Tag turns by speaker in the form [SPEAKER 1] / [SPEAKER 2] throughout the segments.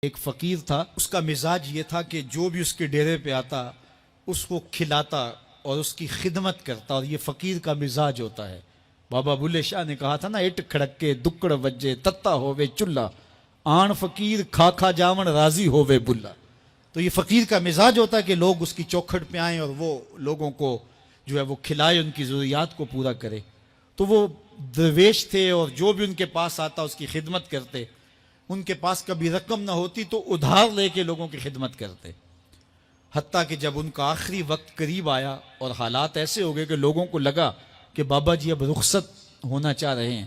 [SPEAKER 1] ایک فقیر تھا، اس کا مزاج یہ تھا کہ جو بھی اس کے ڈیرے پہ آتا اس کو کھلاتا اور اس کی خدمت کرتا، اور یہ فقیر کا مزاج ہوتا ہے۔ بابا بلے شاہ نے کہا تھا نا، اٹ کھڑکے دکڑ وجے تتا ہووے چلا، آن فقیر کھا کھا جاون راضی ہووے بلا۔ تو یہ فقیر کا مزاج ہوتا ہے کہ لوگ اس کی چوکھٹ پہ آئیں اور وہ لوگوں کو جو ہے وہ کھلائے، ان کی ضروریات کو پورا کرے۔ تو وہ درویش تھے اور جو بھی ان کے پاس آتا اس کی خدمت کرتے۔ ان کے پاس کبھی رقم نہ ہوتی تو ادھار لے کے لوگوں کی خدمت کرتے، حتیٰ کہ جب ان کا آخری وقت قریب آیا اور حالات ایسے ہو گئے کہ لوگوں کو لگا کہ بابا جی اب رخصت ہونا چاہ رہے ہیں،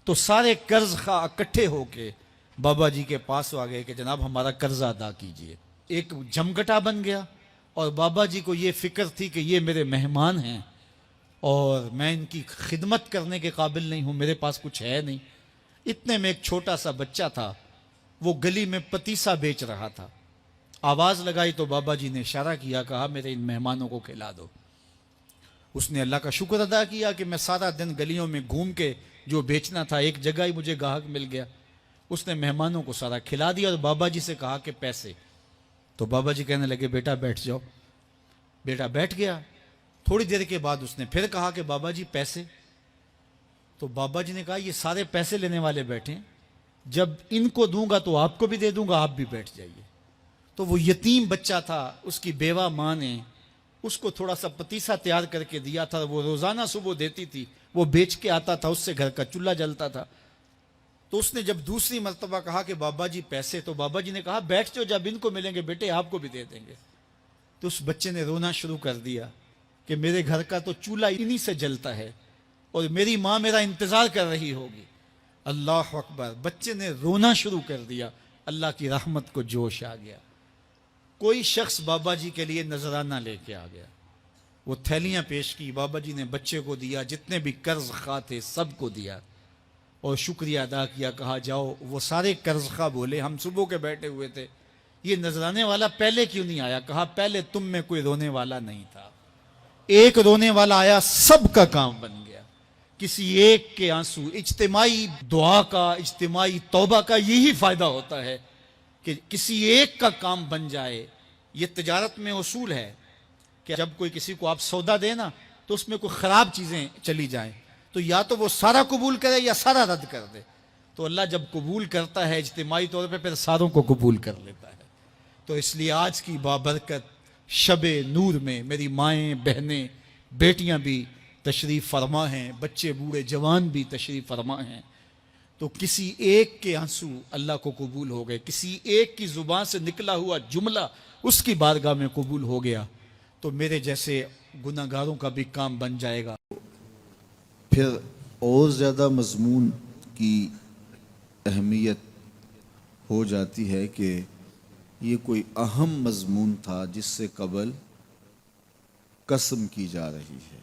[SPEAKER 1] تو سارے قرض خواہ اکٹھے ہو کے بابا جی کے پاس آ گئے کہ جناب ہمارا قرضہ ادا کیجئے۔ ایک جمگٹا بن گیا، اور بابا جی کو یہ فکر تھی کہ یہ میرے مہمان ہیں اور میں ان کی خدمت کرنے کے قابل نہیں ہوں، میرے پاس کچھ ہے نہیں۔ اتنے میں ایک چھوٹا سا بچہ تھا، وہ گلی میں پتیسا بیچ رہا تھا۔ آواز لگائی تو بابا جی نے اشارہ کیا، کہا میرے ان مہمانوں کو کھلا دو۔ اس نے اللہ کا شکر ادا کیا کہ میں سارا دن گلیوں میں گھوم کے جو بیچنا تھا ایک جگہ ہی مجھے گاہک مل گیا۔ اس نے مہمانوں کو سارا کھلا دیا اور بابا جی سے کہا کہ پیسے۔ تو بابا جی کہنے لگے بیٹا بیٹھ جاؤ۔ بیٹا بیٹھ گیا۔ تھوڑی دیر کے بعد اس نے پھر کہا کہ بابا جی پیسے۔ تو بابا جی نے کہا یہ سارے پیسے لینے والے بیٹھے ہیں، جب ان کو دوں گا تو آپ کو بھی دے دوں گا، آپ بھی بیٹھ جائیے۔ تو وہ یتیم بچہ تھا، اس کی بیوہ ماں نے اس کو تھوڑا سا پتیسا تیار کر کے دیا تھا، وہ روزانہ صبح دیتی تھی، وہ بیچ کے آتا تھا، اس سے گھر کا چولہا جلتا تھا۔ تو اس نے جب دوسری مرتبہ کہا کہ بابا جی پیسے، تو بابا جی نے کہا بیٹھ جاؤ، جب ان کو ملیں گے بیٹے آپ کو بھی دے دیں گے۔ تو اس بچے نے رونا شروع کر دیا کہ میرے گھر کا تو چولہا انہی سے جلتا ہے اور میری ماں میرا انتظار کر رہی ہوگی۔ اللہ اکبر، بچے نے رونا شروع کر دیا۔ اللہ کی رحمت کو جوش آ گیا۔ کوئی شخص بابا جی کے لیے نذرانہ لے کے آ گیا، وہ تھیلیاں پیش کی، بابا جی نے بچے کو دیا، جتنے بھی قرض خواہ تھے سب کو دیا اور شکریہ ادا کیا، کہا جاؤ۔ وہ سارے قرض خواہ بولے ہم صبح کے بیٹھے ہوئے تھے، یہ نذرانے والا پہلے کیوں نہیں آیا؟ کہا پہلے تم میں کوئی رونے والا نہیں تھا، ایک رونے والا آیا، سب کا کام بن گیا۔ کسی ایک کے آنسو، اجتماعی دعا کا، اجتماعی توبہ کا یہی فائدہ ہوتا ہے کہ کسی ایک کا کام بن جائے۔ یہ تجارت میں اصول ہے کہ جب کوئی کسی کو آپ سودا دے نا تو اس میں کوئی خراب چیزیں چلی جائیں تو یا تو وہ سارا قبول کرے یا سارا رد کر دے۔ تو اللہ جب قبول کرتا ہے اجتماعی طور پہ پھر ساروں کو قبول کر لیتا ہے۔ تو اس لیے آج کی بابرکت شب نور میں میری مائیں، بہنیں، بیٹیاں بھی تشریف فرما ہیں، بچے بوڑھے جوان بھی تشریف فرما ہیں۔ تو کسی ایک کے آنسو اللہ کو قبول ہو گئے، کسی ایک کی زبان سے نکلا ہوا جملہ اس کی بارگاہ میں قبول ہو گیا، تو میرے جیسے گناہ گاروں کا بھی کام بن جائے گا۔
[SPEAKER 2] پھر اور زیادہ مضمون کی اہمیت ہو جاتی ہے کہ یہ کوئی اہم مضمون تھا جس سے قبل قسم کی جا رہی ہے۔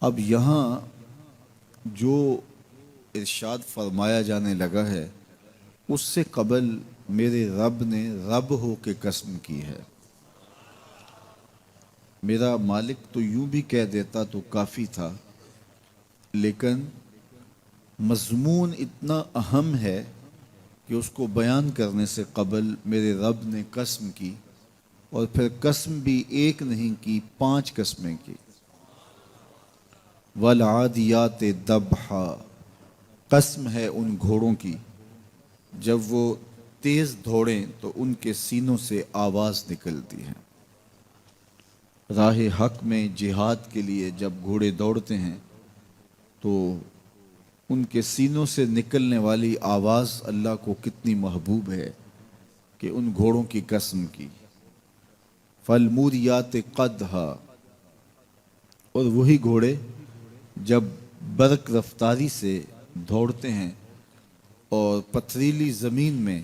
[SPEAKER 2] اب یہاں جو ارشاد فرمایا جانے لگا ہے اس سے قبل میرے رب نے رب ہو کے قسم کی ہے۔ میرا مالک تو یوں بھی کہہ دیتا تو کافی تھا، لیکن مضمون اتنا اہم ہے کہ اس کو بیان کرنے سے قبل میرے رب نے قسم کی، اور پھر قسم بھی ایک نہیں کی، 5 قسمیں کی۔ والعادیات ضبحا، قسم ہے ان گھوڑوں کی جب وہ تیز دوڑیں تو ان کے سینوں سے آواز نکلتی ہے۔ راہ حق میں جہاد کے لیے جب گھوڑے دوڑتے ہیں تو ان کے سینوں سے نکلنے والی آواز اللہ کو کتنی محبوب ہے کہ ان گھوڑوں کی قسم کی۔ فالموریات قدحا، اور وہی گھوڑے جب برق رفتاری سے دوڑتے ہیں اور پتھریلی زمین میں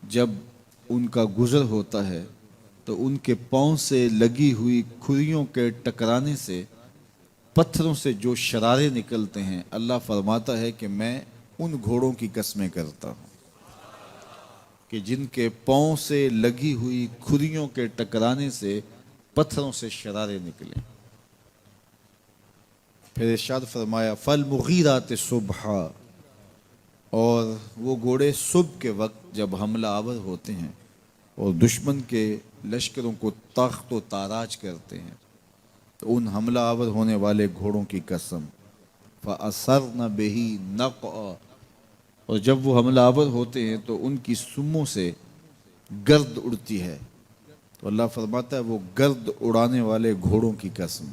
[SPEAKER 2] جب ان کا گزر ہوتا ہے تو ان کے پاؤں سے لگی ہوئی کھریوں کے ٹکرانے سے پتھروں سے جو شرارے نکلتے ہیں، اللہ فرماتا ہے کہ میں ان گھوڑوں کی قسمیں کرتا ہوں کہ جن کے پاؤں سے لگی ہوئی کھریوں کے ٹکرانے سے پتھروں سے شرارے نکلیں۔ پھر ارشاد فرمایا فالمغیرات صبحا، اور وہ گھوڑے صبح کے وقت جب حملہ آور ہوتے ہیں اور دشمن کے لشکروں کو تخت و تاراج کرتے ہیں تو ان حملہ آور ہونے والے گھوڑوں کی قسم فَأَثَرْنَ بِهِ نَقْعًا، اور جب وہ حملہ آور ہوتے ہیں تو ان کی سموں سے گرد اڑتی ہے، تو اللہ فرماتا ہے وہ گرد اڑانے والے گھوڑوں کی قسم۔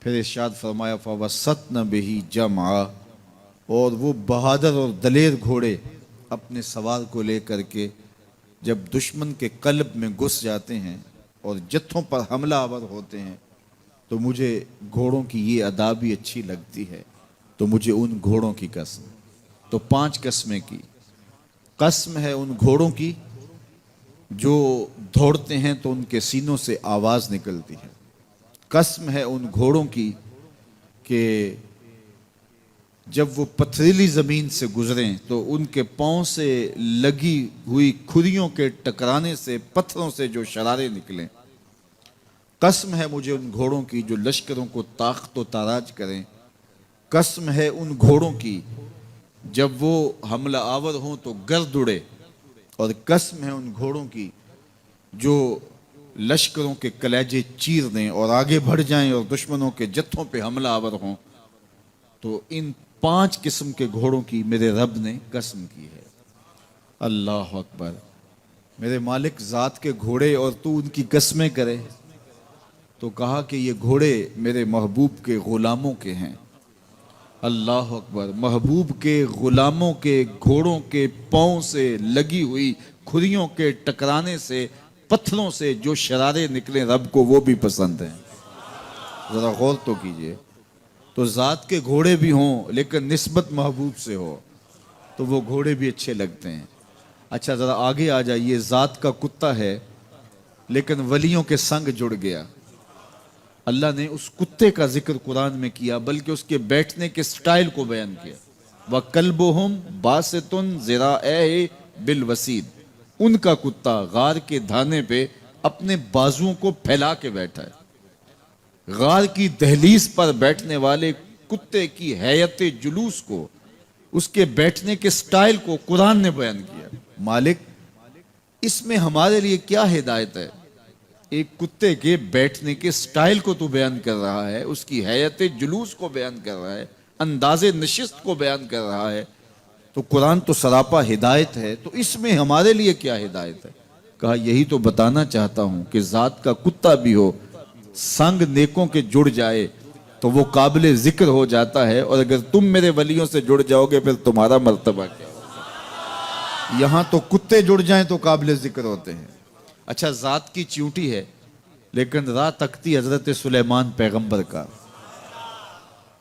[SPEAKER 2] پھر ارشاد فرمایا فَوَسَّطْنَ بِهِ جَمْعًا، اور وہ بہادر اور دلیر گھوڑے اپنے سوار کو لے کر کے جب دشمن کے قلب میں گھس جاتے ہیں اور جتھوں پر حملہ آور ہوتے ہیں تو مجھے گھوڑوں کی یہ ادا بھی اچھی لگتی ہے، تو مجھے ان گھوڑوں کی قسم۔ تو 5 قسمیں کی قسم ہے ان گھوڑوں کی جو دوڑتے ہیں تو ان کے سینوں سے آواز نکلتی ہے، قسم ہے ان گھوڑوں کی کہ جب وہ پتھریلی زمین سے گزریں تو ان کے پاؤں سے لگی ہوئی کھریوں کے ٹکرانے سے پتھروں سے جو شرارے نکلیں، قسم ہے مجھے ان گھوڑوں کی جو لشکروں کو تاخت و تاراج کریں، قسم ہے ان گھوڑوں کی جب وہ حملہ آور ہوں تو گرد اڑے، اور قسم ہے ان گھوڑوں کی جو لشکروں کے کلیجے چیر دیں اور آگے بڑھ جائیں اور دشمنوں کے جتھوں پہ حملہ آور ہوں۔ تو ان 5 قسم کے گھوڑوں کی میرے رب نے قسم کی ہے۔ اللہ اکبر، میرے مالک ذات کے گھوڑے اور تو ان کی قسمیں کرے، تو کہا کہ یہ گھوڑے میرے محبوب کے غلاموں کے ہیں۔ اللہ اکبر، محبوب کے غلاموں کے گھوڑوں کے پاؤں سے لگی ہوئی کھریوں کے ٹکرانے سے پتھروں سے جو شرارے نکلے رب کو وہ بھی پسند ہیں۔ ذرا غور تو کیجئے، تو ذات کے گھوڑے بھی ہوں لیکن نسبت محبوب سے ہو تو وہ گھوڑے بھی اچھے لگتے ہیں۔ اچھا ذرا آگے آ جائیے، ذات کا کتا ہے لیکن ولیوں کے سنگ جڑ گیا۔ اللہ نے اس کتے کا ذکر قرآن میں کیا بلکہ اس کے بیٹھنے کے سٹائل کو بیان کیا۔ وَكَلْبُهُمْ بَاسِطٌ ذِرَاعَيْهِ بِالْوَسِيدِ، ان کا کتا غار کے دھانے پہ اپنے بازوؤں کو پھیلا کے بیٹھا ہے۔ غار کی دہلیز پر بیٹھنے والے کتے کی حیت جلوس کو، اس کے بیٹھنے کے سٹائل کو قرآن نے بیان کیا۔ مالک اس میں ہمارے لیے کیا ہدایت ہے؟ ایک کتے کے بیٹھنے کے سٹائل کو تو بیان کر رہا ہے، اس کی حیت جلوس کو بیان کر رہا ہے، انداز نشست کو بیان کر رہا ہے، تو قرآن تو سراپا ہدایت ہے، تو اس میں ہمارے لیے کیا ہدایت ہے؟ کہا یہی تو بتانا چاہتا ہوں کہ ذات کا کتا بھی ہو، سنگ نیکوں کے جڑ جائے تو وہ قابل ذکر ہو جاتا ہے، اور اگر تم میرے ولیوں سے جڑ جاؤ گے پھر تمہارا مرتبہ کیا ہوگا؟ یہاں تو کتے جڑ جائیں تو قابل ذکر ہوتے ہیں۔ اچھا ذات کی چیونٹی ہے لیکن راہ تکتی حضرت سلیمان پیغمبر کا،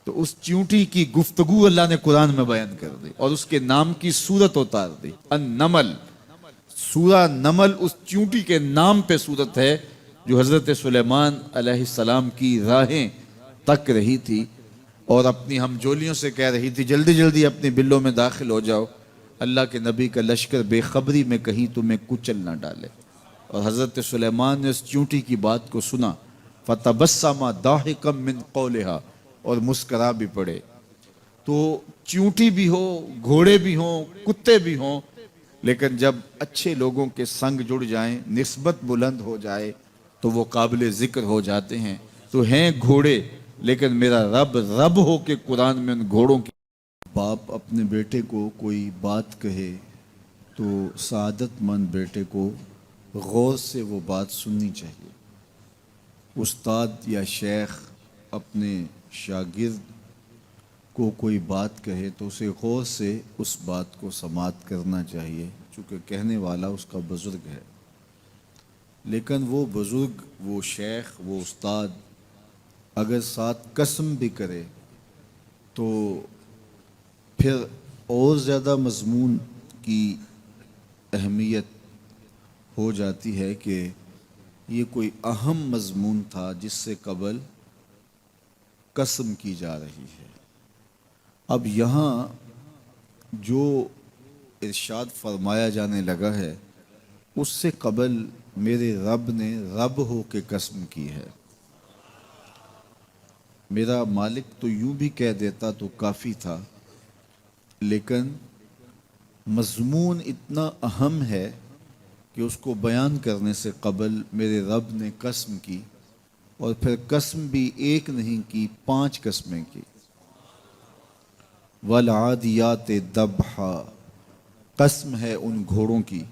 [SPEAKER 2] تو اس چیونٹی کی گفتگو اللہ نے قرآن میں بیان کر دی اور اس کے نام کی صورت اتار دی۔ النمل، سورہ نمل اس چیونٹی کے نام پہ صورت ہے جو حضرت سلیمان علیہ السلام کی راہیں تک رہی تھی اور اپنی ہم جولیوں سے کہہ رہی تھی جلدی جلدی اپنی بلوں میں داخل ہو جاؤ، اللہ کے نبی کا لشکر بے خبری میں کہیں تمہیں کچل نہ ڈالے۔ اور حضرت سلیمان نے اس چیونٹی کی بات کو سنا، فَتَبَسَّمَ ضَاحِكًا مِّن قَوْلِهَا، اور مسکرا بھی پڑے۔ تو چیونٹی بھی ہو، گھوڑے بھی ہوں، کتے بھی ہوں، لیکن جب اچھے لوگوں کے سنگ جڑ جائیں، نسبت بلند ہو جائے تو وہ قابل ذکر ہو جاتے ہیں۔ تو ہیں گھوڑے لیکن میرا رب رب ہو کے قرآن میں ان گھوڑوں کی۔ باپ اپنے بیٹے کو کوئی بات کہے تو سعادت مند بیٹے کو غور سے وہ بات سننی چاہیے۔ استاد یا شیخ اپنے شاگرد کو کوئی بات کہے تو اسے غور سے اس بات کو سماعت کرنا چاہیے، چونکہ کہنے والا اس کا بزرگ ہے۔ لیکن وہ بزرگ، وہ شیخ، وہ استاد اگر ساتھ قسم بھی کرے تو پھر اور زیادہ مضمون کی اہمیت ہو جاتی ہے کہ یہ کوئی اہم مضمون تھا جس سے قبل قسم کی جا رہی ہے۔ اب یہاں جو ارشاد فرمایا جانے لگا ہے اس سے قبل میرے رب نے رب ہو کے قسم کی ہے۔ میرا مالک تو یوں بھی کہہ دیتا تو کافی تھا، لیکن مضمون اتنا اہم ہے کہ اس کو بیان کرنے سے قبل میرے رب نے قسم کی، اور پھر قسم بھی ایک نہیں کی، 5 قسمیں کی۔ والعادیات ضبحا، قسم ہے ان گھوڑوں کی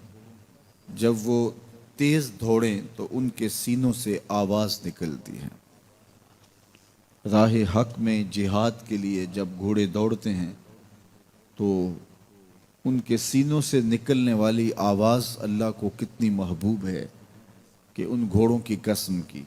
[SPEAKER 2] جب وہ تیز دوڑیں تو ان کے سینوں سے آواز نکلتی ہے۔ راہ حق میں جہاد کے لیے جب گھوڑے دوڑتے ہیں تو ان کے سینوں سے نکلنے والی آواز اللہ کو کتنی محبوب ہے کہ ان گھوڑوں کی قسم کی۔